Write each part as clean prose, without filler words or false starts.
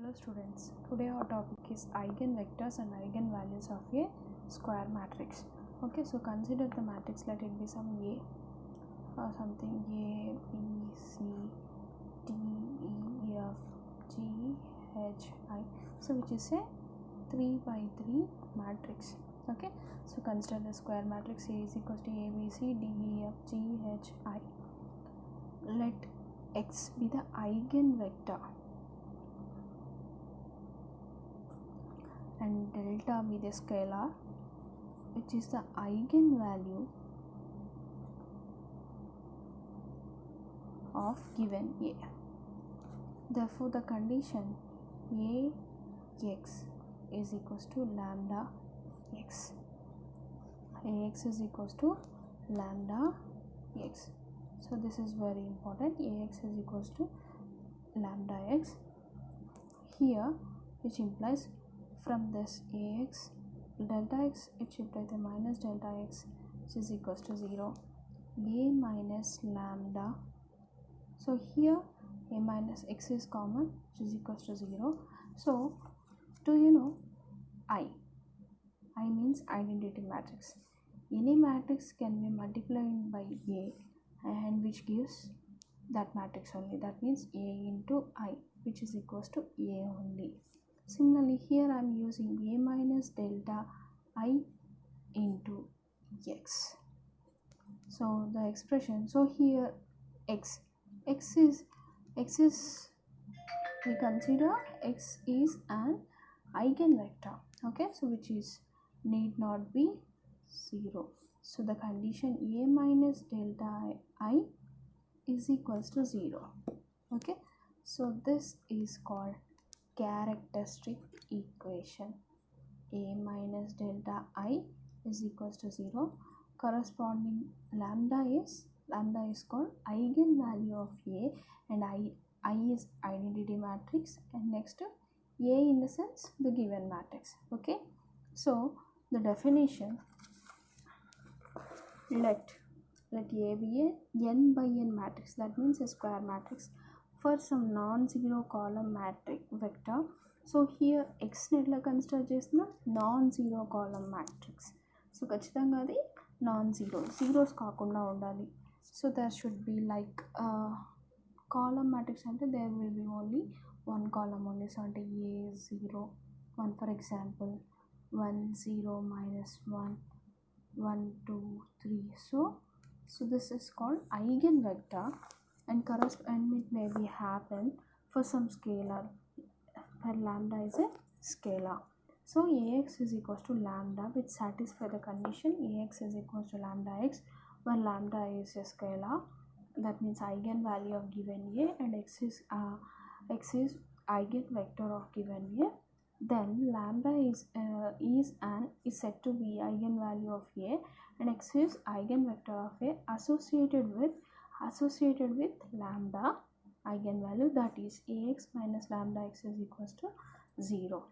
Hello students, today our topic is eigenvectors and eigenvalues of a square matrix. Okay, so consider the matrix, let it be some A or something A, B, C, D, E, F, G, H, I. So which is a 3 by 3 matrix. Okay, so consider the square matrix A is equals to A, B, C, D, E, F, G, H, I. Let X be the eigenvector and delta be the scalar which is the eigenvalue of given A. Therefore the condition Ax is equals to lambda x. Ax is equals to lambda x. So this is very important. Ax is equals to lambda x here, which implies from this Ax delta x it should be the minus delta x, which is equals to 0. A minus lambda, so here A minus x is common, which is equals to 0. So do you know I means identity matrix. Any matrix can be multiplied by A and which gives that matrix only, that means A into I, which is equals to A only. Similarly here I am using A minus delta I into x. So the expression, so here x is we consider x is an eigenvector. Okay, so which is need not be 0. So the condition A minus delta I is equals to 0. Okay, so this is called characteristic equation. A minus delta I is equals to 0. Corresponding lambda is called eigenvalue of A, and I is identity matrix, and next A in the sense the given matrix. Okay, so the definition, let A be a n by n matrix, that means a square matrix for some non-zero column matrix vector. So here x netla consider chesna non-zero column matrix. So ఖచ్చితంగా అది non-zero, zeros కాకుండా ఉండాలి. So there should be like column matrix అంటే there will be only one column only. So అంటే A 0 1, for example 1 0 minus 1 1 2 3. So this is called eigenvector, and it may be happen for some scalar where lambda is a scalar. So Ax is equals to lambda, which satisfy the condition Ax is equals to lambda x, where lambda is a scalar, that means eigenvalue of given A, and x is eigenvector of given A. Then lambda is said to be eigenvalue of A, and x is eigenvector of A associated with lambda eigenvalue, that is Ax minus lambda x is equals to 0.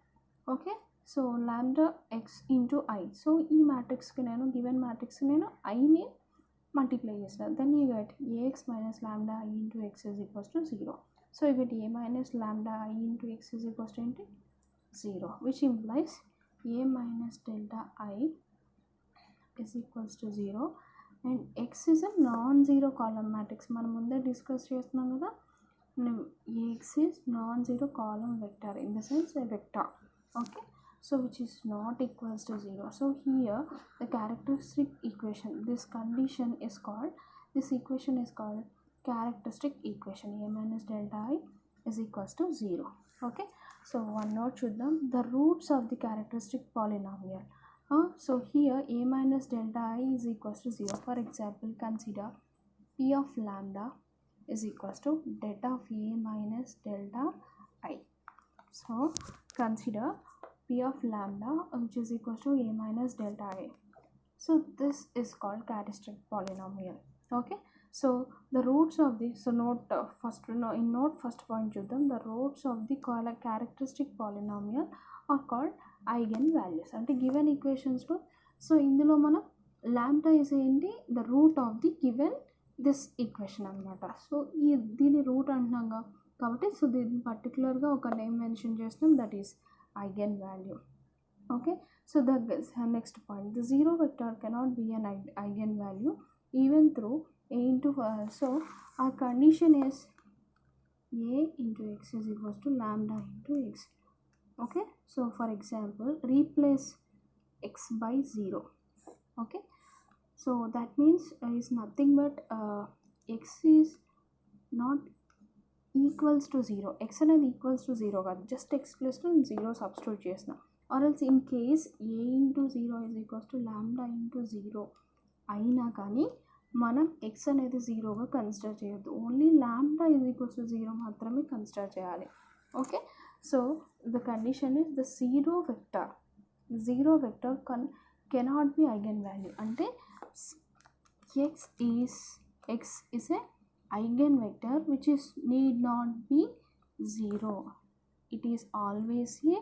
Okay, so lambda x into I. So ఈ matrix కి నేను given matrix నేను I ని multiply చేస్తాను, then you get Ax minus lambda I into x is equals to 0. So you get A minus lambda I into x is equals to 0, which implies A minus delta I is equals to 0, and x is a non-zero column matrix. మనం ముందే discuss చేస్తున్నాం కదా, Ax is non-zero column vector, in the sense a vector. Okay, so which is not equals to 0. So here the characteristic equation, this equation is called characteristic equation. A minus delta I is equals to 0. Okay, so one note చూద్దాం, the roots of the characteristic polynomial. So here A minus delta I is equals to 0. For example, consider P of lambda is equals to delta of A minus delta I. So consider P of lambda which is equals to A minus delta I. So this is called characteristic polynomial. Okay, so the roots of the, so note first point చూద్దాం, the roots of the characteristic polynomial are called eigenvalues. అంటే given equations లో, so ఇందులో మనం lambda is ఏంటి, the root of the given this equation అన్నమాట. So దీని route అంటున్నాగా, కాబట్టి so దీన్ని పర్టికులర్గా ఒక నేమ్ మెన్షన్ చేస్తాం, that is eigen value. Okay, so the next point, the zero vector cannot be an eigenvalue even through a into so our condition is a into x is equals to lambda into x. Okay, so for example replace x by 0. Okay, so that means is nothing but x is not equals to 0. x అనేది equals to 0 కాదు, just x plus 0 substitute చేసిన, or else in case a into 0 is equals to lambda into 0 అయినా కానీ మనం x అనేది 0గా consider చేయొద్దు, only lambda is equals to 0 మాత్రమే consider చేయాలి. Okay, so the condition is the zero vector cannot be eigenvalue, అంటే x is a eigenvector which is need not be 0, it is always a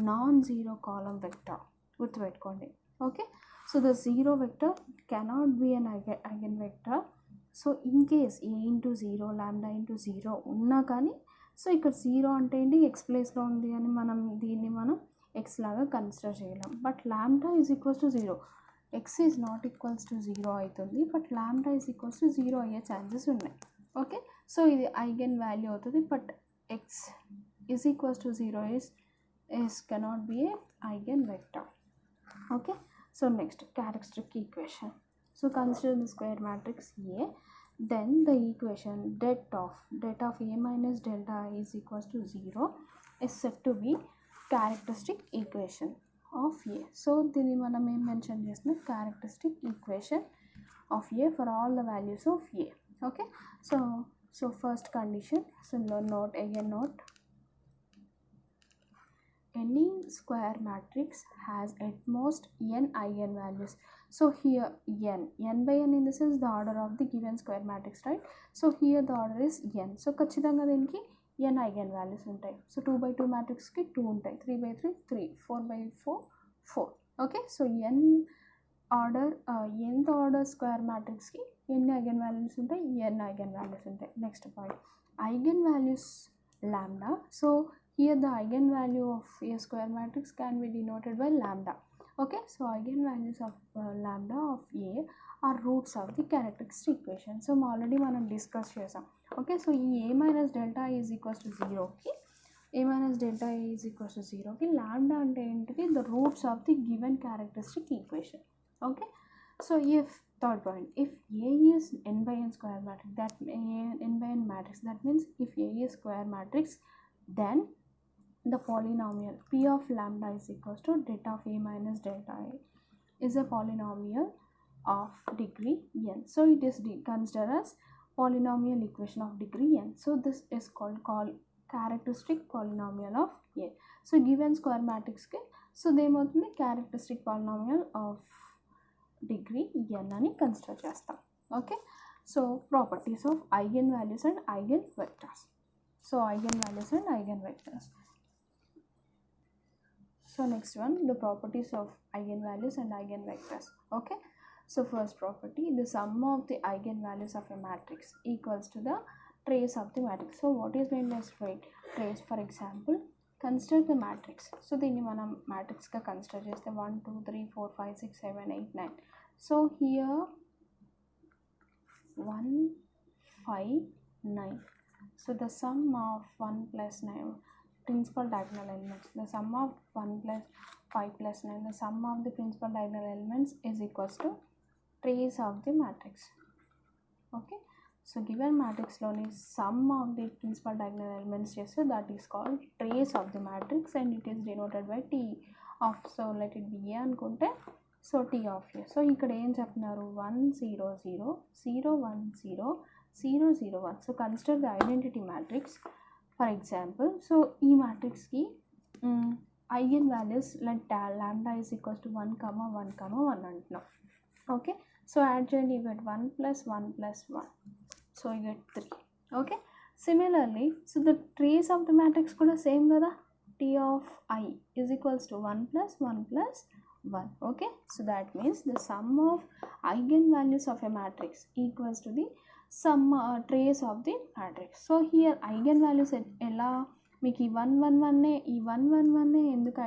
non-zero column vector. గుర్తుపెట్టుకోండి. Okay, so the zero vector cannot be an eigenvector. So in case a into 0 lambda into 0 ఉన్నా కానీ so ఇక్కడ 0 అంటే ఏంటి, X ప్లేస్లో ఉంది అని మనం దీన్ని మనం ఎక్స్ లాగా కన్సిడర్ చేయలేం. But lambda is equals to 0, x is not equals to 0 అవుతుంది, but lambda is equals to 0 అయ్యే ఛాన్సెస్ ఉన్నాయి. ఓకే, సో ఇది ఐగెన్ వాల్యూ అవుతుంది, but x is equals to 0 is cannot be a eigenvector. Okay, so next characteristic equation. So consider the square matrix A, then the equation det of A minus delta I is equals to 0 is said to be characteristic equation of A. So దీన్ని మనం ఏం mention చేసిన, characteristic equation of A for all the values of A. Okay, so first condition, so note any square matrix has at most n eigenvalues. So here n by n in the sense the order of the given square matrix, right? So here the order is n. So ఖచ్చితంగా దీనికి n eigenvalues ఉంటాయి. So 2 by 2 matrixకి 2 ఉంటాయి, 3 by 3 3, 4 by 4 4. Okay, so nth order square matrixకి ఎన్ని eigenvalues ఉంటాయి, n eigenvalues ఉంటాయి. Next point, eigenvalues lambda. So here the eigenvalue of a square matrix can be denoted by lambda. Okay, so eigenvalues of lambda of A are roots of the characteristic equation. So already మనం discuss చేసాం. Okay, so ఈ a minus delta is equals to 0కి a minus delta is equals to 0కి lambda అంటే ఏంటిది, the roots of the given characteristic equation. Okay, so if third point, if A is n by n square matrix, that n by n matrix, that means if A is square matrix, then the polynomial p of lambda is equals to det of A minus delta I is a polynomial of degree n. So it is considered as polynomial equation of degree n. So this is called characteristic polynomial of A. So given square matrix ke so దేమవుతుంది, characteristic polynomial of degree n అని consider చేస్తాం. Okay, so properties of eigenvalues and eigenvectors. So eigenvalues and eigenvectors. So next one, the properties of eigenvalues and eigenvectors. Okay, so first property, the sum of the eigenvalues of a matrix equals to the trace of the matrix. So what is meant by trace? For example, consider the matrix. So దీన్ని మనం matrix గా consider చేస్తే 1 2 3 4 5 6 7 8 9. So here 1 5 9. So the sum of 1 plus 9 principal diagonal elements, the sum of 1 plus 5 plus 9, the sum of the principal diagonal elements is equals to trace of the matrix. Okay, so given matrix loni sum of the principal diagonal elements cheste that is called trace of the matrix and it is denoted by t of, so let it be a anukunte, so t of a. So ikkada em cheptunaru 1 0 0 0 1 0 0 0 1. So consider the identity matrix. For example, so ఈ matrixకి eigenvalues like lambda is equals to 1 comma 1 comma 1 అంటున్నాం. Okay, so add చేయండి, you get 1 plus 1 plus 1, so you get 3. Okay, similarly, so the trace of the matrix కూడా same కదా, t of I is equals to 1 plus 1 plus 1. Okay, so that means the sum of eigenvalues of a matrix equals to the some trace of the matrix. So here eigenvalues ఎలా మీకు ఈ 111 ఈ 111 ఎందుకు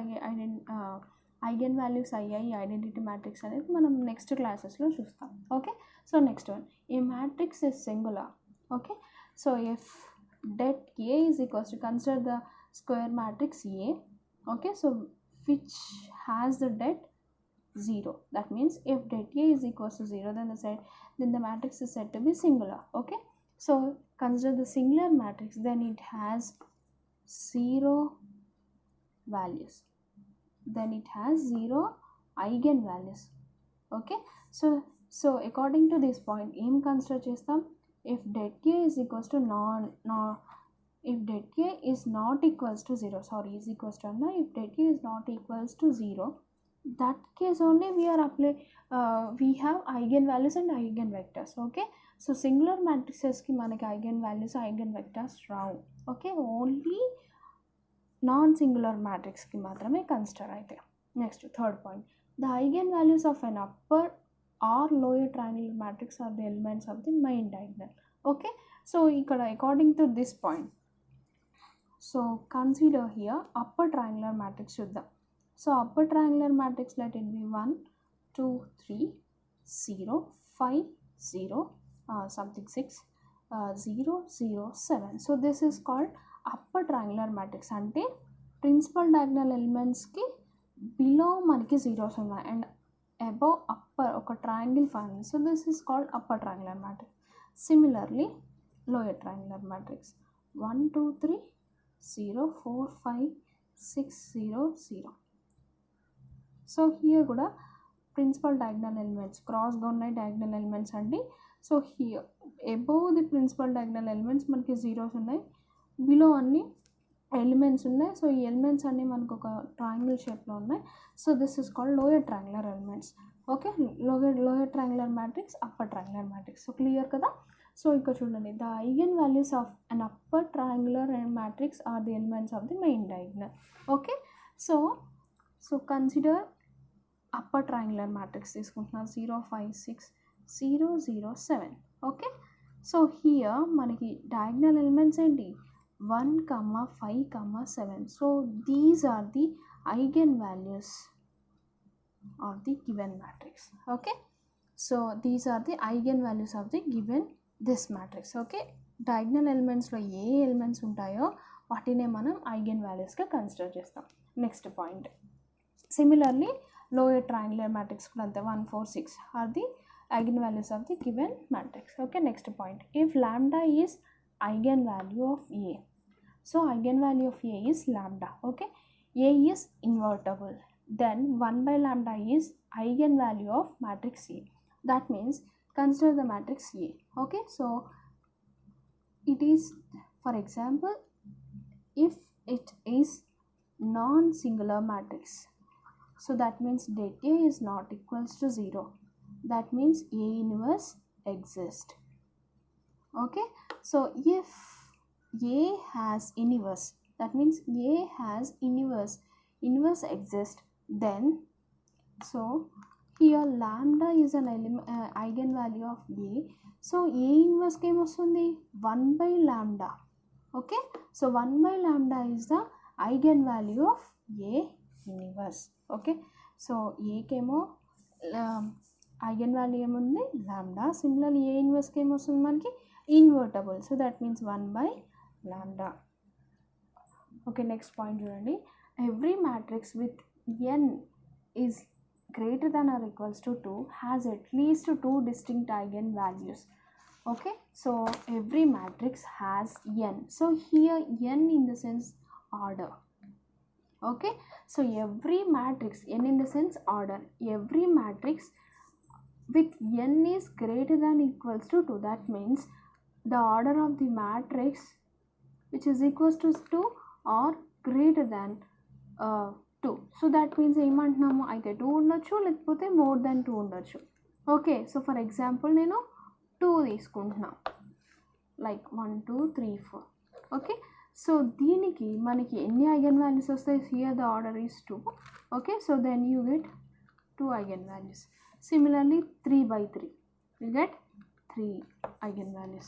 eigen values అయ్యాయి identity matrix అనేది మనం next క్లాసెస్లో చూస్తాం. Okay, so next one, A matrix is singular. Okay, so if det A is equals to, consider the square matrix A. Okay, so which has the det 0. That means if det A is equals to 0, then the matrix is said to be singular. Okay, so consider the singular matrix, then it has 0 values, then it has 0 eigenvalues. Okay, so according to this point em consider chestam, if det A is equals to if det A is not equals to 0, is equals to if det A is not equals to 0, that case only we have eigenvalues and eigenvectors. Okay, so singular matrices ki manaki eigenvalues eigenvectors ravu. Okay, only non singular matrix ki matrame consider aithe. Next, third point, the eigenvalues of an upper or lower triangular matrix are the elements of the main diagonal. Okay, so ikkada according to this point, so consider here upper triangular matrix chuddam. So upper triangular matrix, let it be 1 2 3 0 5 0 something 6 0 0 7. So this is called upper triangular matrix. Ante principal diagonal elements ki below manaki zeros unnai and above upper oka triangle form. So this is called upper triangular matrix. Similarly lower triangular matrix 1 2 3 0 4 5 6 0 0. So here kuda principal diagonal elements cross గా ఉన్నాయి diagonal elements అండి. So here above the principal diagonal elements మనకి zeros ఉన్నాయి, below అన్ని elements ఉన్నాయి. So ఈ elements అన్ని మనకు ఒక triangle shape లో ఉన్నాయి. So this is called lower triangular elements. Okay, lower triangular matrix, upper triangular matrix. So clear కదా. సో ఇక్కడ చూడండి, the eigenvalues of an upper triangular matrix are the elements of the main diagonal. Okay, so consider upper triangular matrix తీసుకుంటున్నా 0 5 6 0 0 7. Okay, so here మనకి diagonal elements ఏంటి 1 5 7. So these are the eigenvalues of the given matrix. Okay, so these are the eigenvalues of the given this matrix. Okay, diagonal elements లో ఏ elements ఉంటాయో వాటినే మనం eigenvaluesగా consider చేస్తాం. Next point, similarly lower triangular matrix కూడా అంతే 1 4 6 are the eigenvalues of the given matrix. Okay, next point, if lambda is eigenvalue of A, so eigenvalue of A is lambda. Okay, A is invertible, then 1 by lambda is eigenvalue of matrix A. That means consider the matrix A. Okay, so it is, for example, if it is non-singular matrix, so that means det A is not equals to 0, that means A inverse exists. Okay, so if A has inverse, that means A has inverse exist, then so here lambda is an eigenvalue of A. So A inverse came వస్తుంది 1 by lambda. Okay, so 1 by lambda is the eigenvalue of A inverse. Okay, so A కేమో eigenvalue ఏముంది lambda. Similarly A inverse కేమో వస్తుంది మనకి invertible, so that means 1 by lambda. Okay, next point చూడండి, every matrix with n is greater than or equals to 2 has at least 2 distinct eigenvalues. Okay, so every matrix has n. So here n in the sense order. Okay, so every matrix, n in the sense order, every matrix with n is greater than equals to 2, that means the order of the matrix which is equals to 2 or greater than 2. So that means ఏమంటున్నాము, అయితే 2 ఉండొచ్చు లేకపోతే more than 2 ఉండొచ్చు. Okay, so for example నేను 2 తీసుకుంటున్నా, like 1 2 3 4. Okay, so దీనికి మనకి ఎన్ని eigen values వస్తాయి, here the order is 2. Okay, so then you get 2 eigen values. Similarly 3 by 3 you get 3 eigenvalues.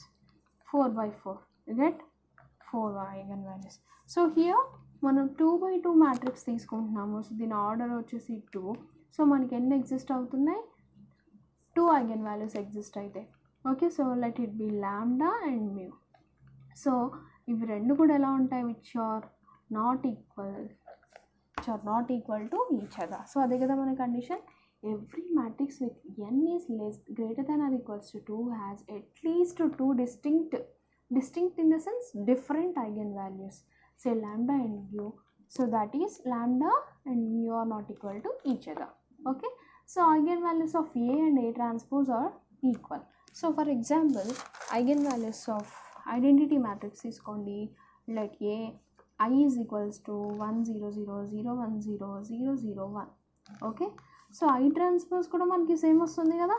4 by 4, you get 4 eigenvalues. So here మనం 2 by 2 matrix తీసుకుంటున్నాము. So దీని order వచ్చేసి 2. So మనకి ఎన్ని ఎగ్జిస్ట్ అవుతున్నాయి? 2 eigenvalues ఎగ్జిస్ట్ అయితే. Okay, so let it be lambda and mu. So ఇవి రెండు కూడా ఎలా ఉంటాయి? Which are not equal to each other. So అదే కదా మన condition. Every matrix with n is greater than or equals to 2 has at least 2 distinct in the sense different eigenvalues, say lambda and mu. So that is lambda and mu are not equal to each other. Okay, so eigenvalues of A and A transpose are equal. So for example, eigenvalues of identity matrix is called like A I is equals to 1 0 0 0 1 0 0 0 1. Okay, so I transpose కూడా మనకి same వస్తుంది కదా,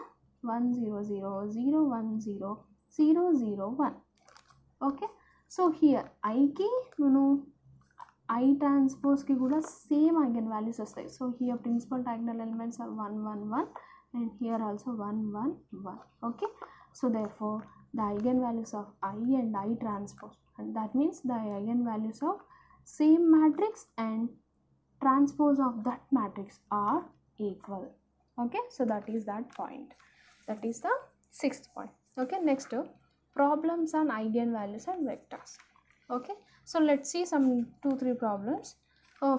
1 0 0 0 1 0 0 0 1. Okay, so here ఐకి మనం I ట్రాన్స్పోజ్కి కూడా same eigen values వస్తాయి. So here principal diagonal elements are 1 1 1 and here also 1 1 1. Okay, so therefore the eigen values of I and I transpose, and that means the eigen values of same matrix and transpose of that matrix are equal. Okay, so that is that point. That is the 6th point. Okay, next problems on eigenvalues and vectors. Okay, so let's see some 2-3 problems.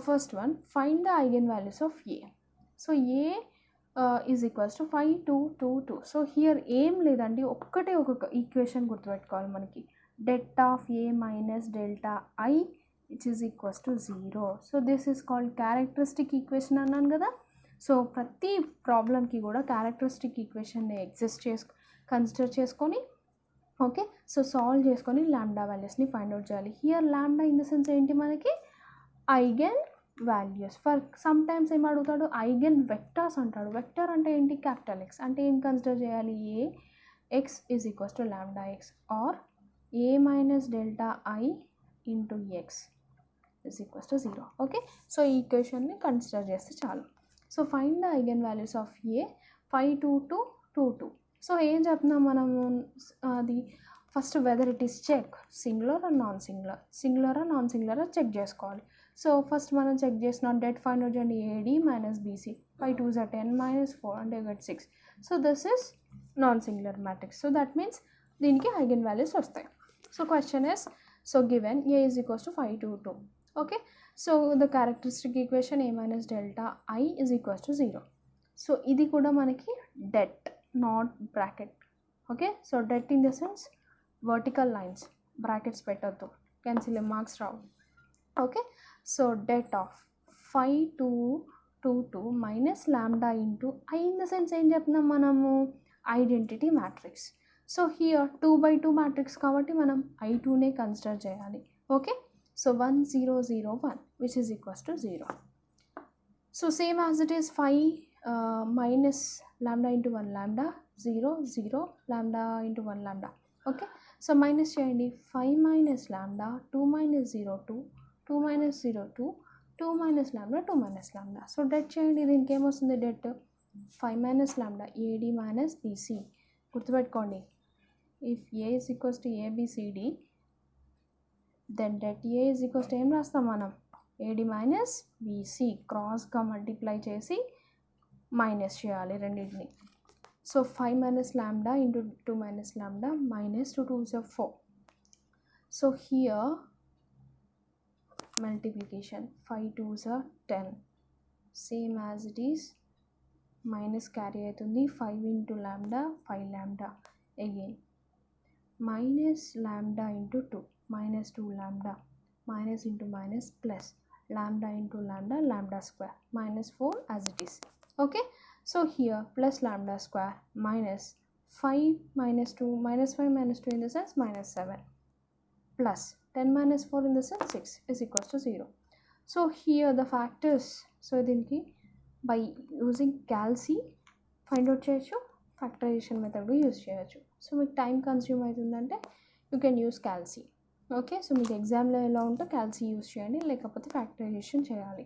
First one, find the eigenvalues of A. So A is equals to 5 2 2 2. So here ఏం లేదండి, ఒక్కటే ఒక equation గుర్తుపెట్టుకోవాలి మనకి, det of A minus delta I which is equals to 0. So this is called characteristic equation అన్నాను కదా. So ప్రతి ప్రాబ్లంకి కూడా క్యారెక్టరిస్టిక్ ఈక్వేషన్ని కన్సిడర్ చేసుకొని ఓకే, సో సాల్వ్ చేసుకొని లాంబ్డా వాల్యూస్ని ఫైండ్ అవుట్ చేయాలి. Here lambda in the sense ఏంటి మనకి eigenvalues. For some times ఏం అడుగుతాడు, ఐగన్ వెక్టర్స్ అంటాడు. వెక్టర్ అంటే ఏంటి? Capital X. అంటే ఏం కన్సిడర్ చేయాలి? A X is equals to lambda X or A minus delta I into X is equals to 0. Okay, so ఈ ఈక్వేషన్ని కన్సిడర్ చేస్తే చాలు. So find the eigen values of A 5 2 2 2 2. So ఏం చెప్తున్నాం మనము, అది first whether it is check singular and non singular check చేసుకోవాలి. So first మనం చెక్ చేసిన డెట్ ఫైండ్ అవుట్ చేయండి, ఏడి మైనస్ బీసీ 5 2 10 minus 4 అంటే got 6. So this is non singular matrix. So that means దీనికి ఐగన్ వాల్యూస్ వస్తాయి. So question is, so given a is equals to 5 2 2. Okay, so the characteristic equation a minus delta I is equals to 0. So ఇది కూడా మనకి det, not bracket. Okay, so det in the sense vertical lines, brackets పెట్టద్దు, cancel marks Rao. Okay, so det of 5 2 2 2 minus lambda into I in the sense ఏం చెప్తున్నాం మనము, identity matrix. So here 2 by 2 matrix కాబట్టి మనం I2నే consider చేయాలి. Okay, so 1 0 0 1 which is equals to 0. So same as it is 5 minus lambda into 1 lambda 0 0 lambda into 1 lambda. Okay, so minus చేయండి, 5 minus lambda 2 minus 0 2 2 minus 0 2 2 minus lambda 2 minus lambda. So det చేయండి, దీనికి ఏమొస్తుంది det 5 minus lambda AD minus BC. గుర్తుపెట్టుకోండి, if A is equals to ABCD then det A is equals to ఏం రాస్తాం మనం, AD minus BC. క్రాస్గా multiply చేసి minus చేయాలి రెండింటిని. So 5 minus lambda into 2 minus lambda minus 2 2 is 4. So here multiplication 5 2s are 10, same as it is minus carry అవుతుంది, 5 into lambda 5 lambda again minus lambda into 2 minus 2 lambda minus into minus plus lambda into lambda lambda square minus 4 as it is. Okay, so here plus lambda square minus 5 minus 2 minus 5 minus 2 in the sense minus 7 plus 10 minus 4 in the sense 6 is equals to 0. So here the factors, so దీనికి by using calci find out చేయొచ్చు, factorization method use చేయొచ్చు. So మీకు time consume అవుతుందంటే you can use calci. Okay, so మీకు ఎగ్జామ్లో ఎలా ఉంటే calci use చేయండి, లేకపోతే ఫ్యాక్టరైజేషన్ చేయాలి.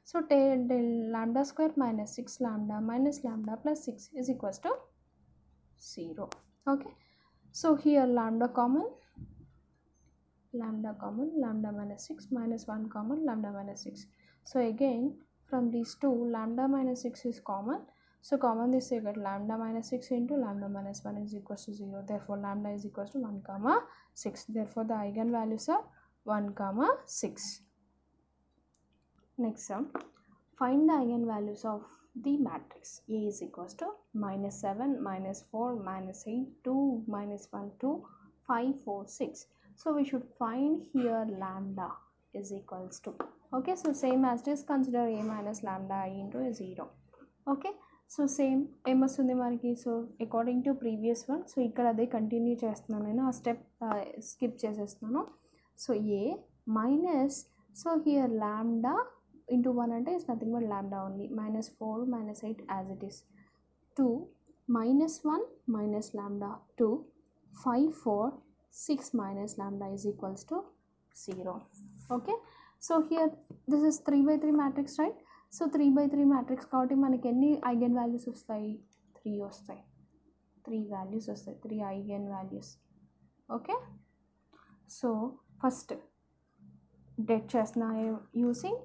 So lambda square minus 6 lambda minus lambda plus 6 is equals to 0. Okay, So here lambda common, lambda minus 6 minus 1 common, lambda minus 6. So again from these two lambda minus 6 is common. So common this you get lambda minus 6 into lambda minus 1 is equals to 0. Therefore lambda is equals to 1 comma 6. Therefore the eigenvalues are 1 comma 6. Next sum, find the eigenvalues of the matrix. A is equals to minus 7, minus 4, minus 8, 2, minus 1, 2, 5, 4, 6. So we should find here lambda is equals to, okay, so same as this, consider a minus lambda I into a 0. Okay, so same ఏమొస్తుంది మనకి, so according to previous one, so ఇక్కడ అదే continue చేస్తున్నాను నేను, ఆ step skip చేసేస్తున్నాను. So A minus, so here lambda into 1 అంటే is nothing but lambda only, minus 4 minus 8 as it is, 2 minus 1 minus lambda 2, 5 4 6 minus lambda is equals to 0. Okay, so here this is 3 by 3 matrix, right? So 3 by 3 matrix కాబట్టి మనకి ఎన్ని eigen values వస్తాయి, 3 వస్తాయి, 3 values వస్తాయి, 3 eigen values. Okay, so first debt చేస్తున్నా using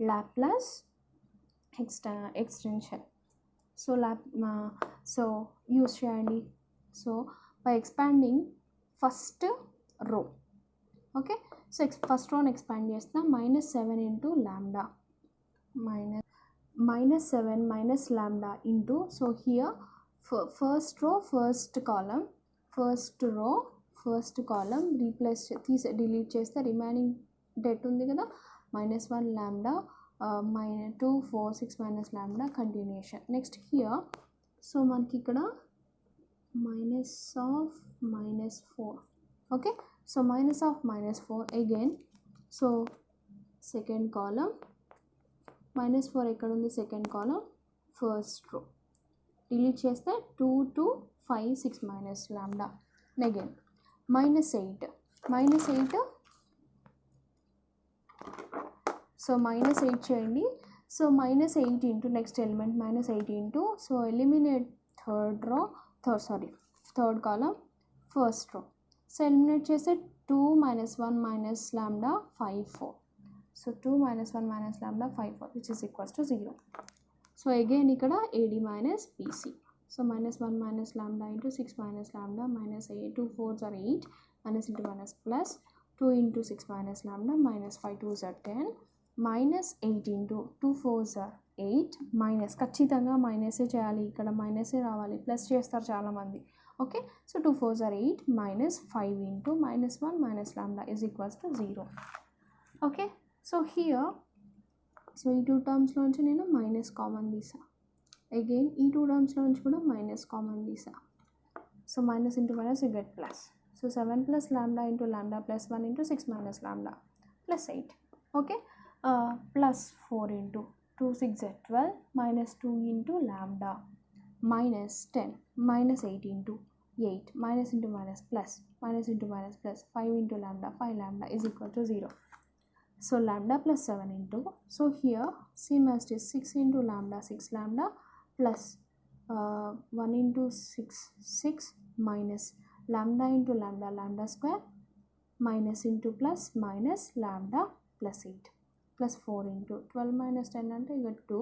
Laplace extension. So so use చేయండి. So by expanding first row, okay, so first row expand చేస్తున్నా, minus 7 into lambda, minus 7 minus lambda into, so here first row first column, first row first column replace delete చేస్తే remaining debt ఉంది కదా, minus 1 lambda, minus 2 4 6 minus lambda continuation. Next here, so మనకి ఇక్కడ minus of minus 4, okay, so minus of minus 4 again, so second column minus 4 ఎక్కడ ఉంది, second column first row delete చేస్తే 2 2 5 6 minus lambda, again minus 8 so minus 8 చేయండి. So minus 8 into next element minus 8 into, so eliminate third column first row, so eliminate చేస్తే 2 minus 1 minus lambda 5 4, so 2 minus 1 minus lambda 5 4 which is equals to 0. So again ఇక్కడ AD minus BC, so minus 1 minus lambda into 6 minus lambda minus 8, 2 4s are 8, minus into minus plus 2 into 6 minus lambda minus 5 2s are 10, minus 8 into 2 4s are 8, minus ఖచ్చితంగా మైనసే చేయాలి, ఇక్కడ మైనసే రావాలి, plus చేస్తారు చాలామంది. Okay, so 2 4s are 8 minus 5 into minus 1 minus lambda is equals to 0. Okay, so here, so ఈ 2 టర్మ్స్లోంచి నేను minus common తీసా, again ఈ 2 టర్మ్స్లోంచి కూడా మైనస్ కామన్ తీసా, so minus into minus you get plus, so 7 plus lambda into lambda plus 1 into 6 minus lambda plus 8. Okay, plus 4 into 2 6 are 12 minus 2 into lambda minus 10 minus 8 into 8 minus into minus plus 5 into lambda 5 lambda is equal to 0. So lambda plus 7 into, so here same as this 6 into lambda 6 lambda plus 1 into 6 minus lambda into lambda square minus into plus minus lambda plus 8 plus 4 into 12 minus 10 అంటే ఇక 2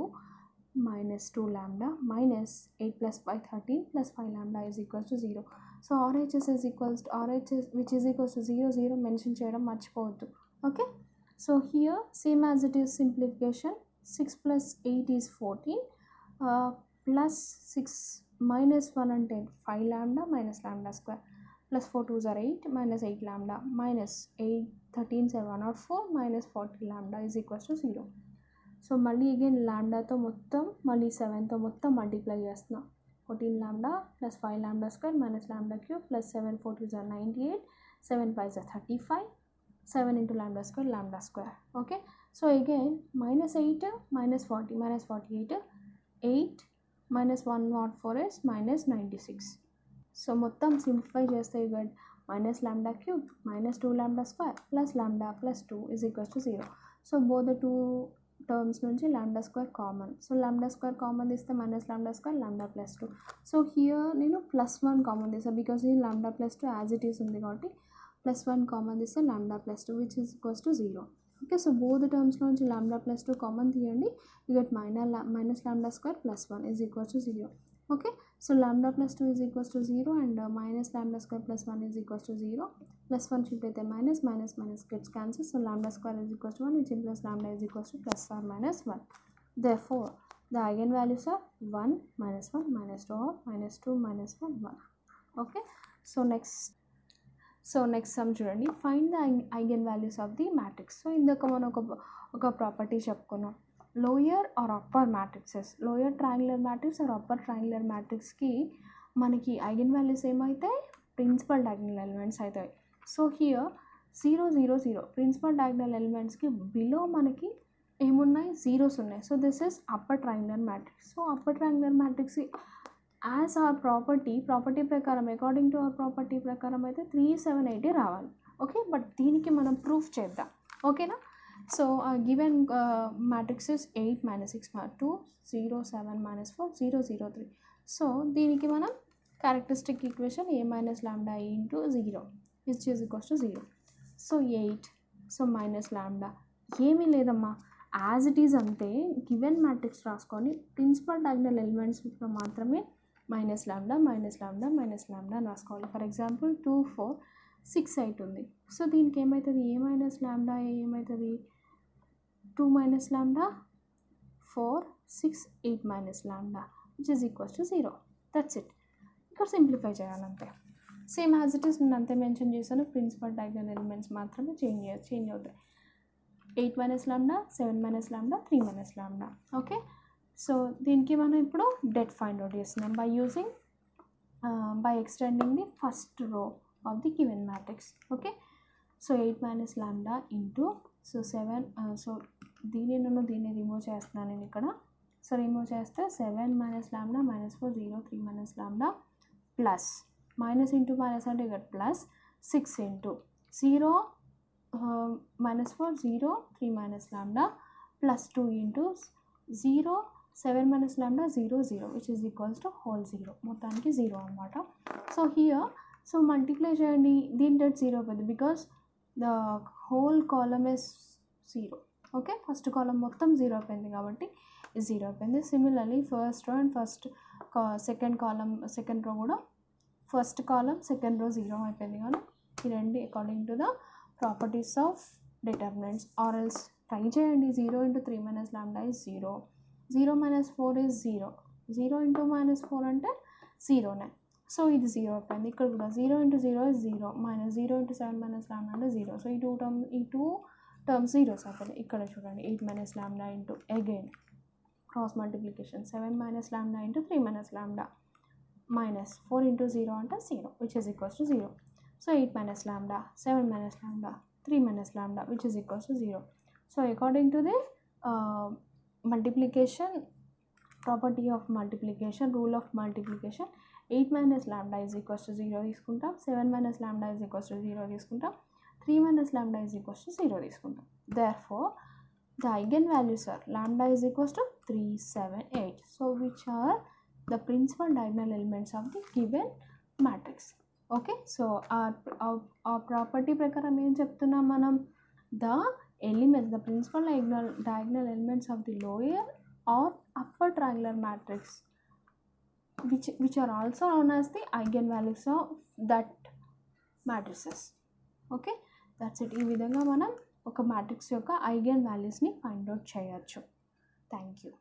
minus 2 lambda minus 8 plus 5 13 plus 5 lambda is equals to 0. So RHS is equals to RHS which is equals to 0 0 mention చేయడం మర్చిపోవద్దు. Okay, so here same as it is simplification, 6 plus 8 is 14 plus 6 minus 1 అంటే 5 lambda minus lambda square plus 4 2s are 8 minus 8 lambda minus 8 13 7 or 4 minus 40 lambda is equals to 0. So మళ్ళీ again లాంబ్డాతో మొత్తం మళ్ళీ 7తో మొత్తం multiply చేస్తున్నా, 14 lambda plus 5 lambda square minus lambda cube plus 7 4 2s are 98, 7 5s are 35, 7 into lambda square. Okay, so again minus 8 minus 40 minus 48, 8 minus 104 is minus 96. So మొత్తం simplify చేస్తే you get minus lambda cube minus 2 lambda square plus lambda plus 2 is equals to 0. So both the two terms నుంచి lambda square common. So lambda square common తీస్తే minus lambda square lambda plus 2. So here నేను +1 common తీస్తాను because ఈ lambda plus 2 as it is ఉంది కాబట్టి +1 common తీస్తే lambda plus 2 which is equals to 0. Okay, so both terms నుంచి lambda plus 2 common తీయండి, you get minus lambda square +1 is equals to 0. Okay, so lambda plus 2 is equals to 0 and minus lambda square +1 is equals to 0. +1 shift అయితే minus gets cancel. So lambda square is equals to 1 which implies lambda is equals to +or-1. Therefore the eigenvalues are 1, -1, -2 or -2, -1, 1. Okay, so next sum చూడండి, find the eigenvalues of the matrix. So ఇందాక మనం ఒక property చెప్పుకున్నాం, lower or upper matrices, lower triangular matrix or upper triangular మ్యాట్రిక్స్కి మనకి eigenvalues ఏమవుతాయి, principal diagonal elements అవుతాయి. So here 0 0 0 principal diagonal ఎలిమెంట్స్కి బిలో మనకి ఏమున్నాయి, జీరోస్ ఉన్నాయి. So this is upper triangular matrix. So upper triangular matrix as our property ప్రకారం, according to our property ప్రకారం అయితే 3 7 8 రావాలి. ఓకే, బట్ దీనికి మనం ప్రూఫ్ చేద్దాం. ఓకేనా, so given matrix is 8 -6 2 0 7 -4 0 0 3. So దీనికి మనం characteristic equation a - lambda into 0 which is equals to 0. So 8, so minus lambda ఏమీ లేదమ్మా, యాజ్ ఇట్ ఈజ్ అంతే. గివెన్ మ్యాట్రిక్స్ రాసుకొని ప్రిన్సిపల్ డయాగ్నల్ ఎలిమెంట్స్లో మాత్రమే మైనస్ లాంబ్డా అని రాసుకోవాలి. ఫర్ ఎగ్జాంపుల్ 2 4 6 8 ఉంది. సో దీనికి ఏమవుతుంది, a - lambda ఏమవుతుంది, 2 - lambda 4 6 8 - lambda which is equals to 0. That's it. ఇక్కడ సింప్లిఫై చేయాలంతే, సేమ్ యాజ్ ఇట్ ఈస్ నేను అంతే మెన్షన్ చేశాను, ప్రిన్సిపల్ డయాగ్నల్ ఎలిమెంట్స్ మాత్రమే చేంజ్ అవుతాయి. 8 - lambda 7 - lambda 3 - lambda. Okay, so దీనికి మనం ఇప్పుడు డెట్ ఫైండ్ అవుట్ చేస్తున్నాం by extending the first row of the given matrix. Okay, so 8 - lambda into so 7, so దీన్ని రిమూవ్ చేస్తున్నాను నేను ఇక్కడ. సో రిమూవ్ చేస్తే 7 - lambda -4 0 3 - lambda plus minus into minus అంటే ఇక్కడ plus 6 into 0 -4 0 3 - lambda plus 2 into 0 7 - lambda 0 0 which is equals to whole 0, మొత్తానికి 0 అనమాట. So here so multiply చేయండి, దీని డెట్ 0 అవుతుంది because the whole column is 0. Okay, first column మొత్తం 0 అయిపోయింది కాబట్టి 0 అయిపోయింది. Similarly first row and second row కూడా ఫస్ట్ కాలమ్ సెకండ్ రో 0 అయిపోయింది. కానీ ఈ రెండు according to the properties of determinants. Or else try చేయండి, 0 × 3 - lambda is 0, 0 - 4 is 0, 0 × -4 అంటే 0నే. సో ఇది 0 అయిపోయింది. ఇక్కడ కూడా 0 × 0 is 0, -0 × 7 - lambda అంటే 0. సో ఈ టూ టర్మ్స్ జీరోస్ అయిపోయినాయి. ఇక్కడ చూడండి 8 - lambda into again cross multiplication 7 - lambda into 3 - lambda minus 4 into 0 అంటే 0 which is equals to 0. So 8 - lambda 7 - lambda 3 - lambda which is equals to 0. So according to the multiplication property of multiplication, rule of multiplication, 8 - lambda is equals to 0 తీసుకుంటాం, 7 - lambda is equals to 0 తీసుకుంటాం, 3 - lambda is equals to 0 తీసుకుంటాం. Therefore the eigenvalues are lambda is equals to 3 7 8. So which are the principal diagonal elements of the given matrix. Okay, so our property ప్రకారం ఏం చెప్తున్నాం మనం, the principal diagonal elements of the lower or upper triangular matrix which are also known as the eigenvalues of that matrices. Okay, that's it. ఈ విధంగా మనం ఒక matrix యొక్క eigen వాల్యూస్ని ఫైండ్ అవుట్ చేయొచ్చు. Thank you.